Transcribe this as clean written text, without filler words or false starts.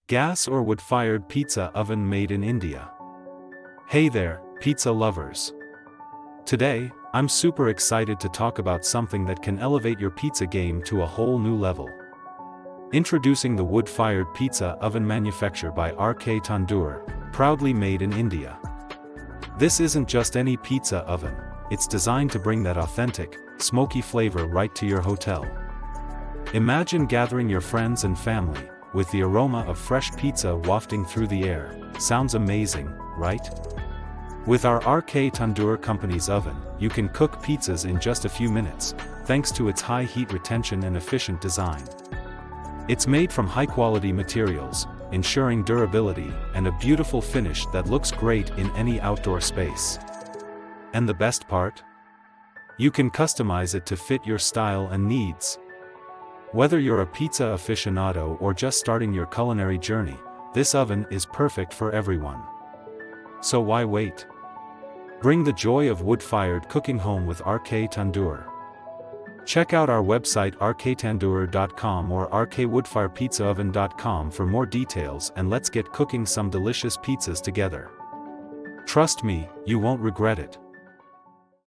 Gas or wood-fired pizza oven made in India. Hey there, pizza lovers. Today, I'm super excited to talk about something that can elevate your pizza game to a whole new level. Introducing the wood-fired pizza oven manufactured by RK Tandoor, proudly made in India. This isn't just any pizza oven, it's designed to bring that authentic, smoky flavor right to your hotel. Imagine gathering your friends and family, with the aroma of fresh pizza wafting through the air. Sounds amazing, right? With our RK Tandoor company's oven, you can cook pizzas in just a few minutes, thanks to its high heat retention and efficient design. It's made from high-quality materials, ensuring durability and a beautiful finish that looks great in any outdoor space. And the best part? You can customize it to fit your style and needs. Whether you're a pizza aficionado or just starting your culinary journey, this oven is perfect for everyone. So why wait? Bring the joy of wood-fired cooking home with RK Tandoor. Check out our website rktandoor.com or rkwoodfirepizzaoven.com for more details, and let's get cooking some delicious pizzas together. Trust me, you won't regret it.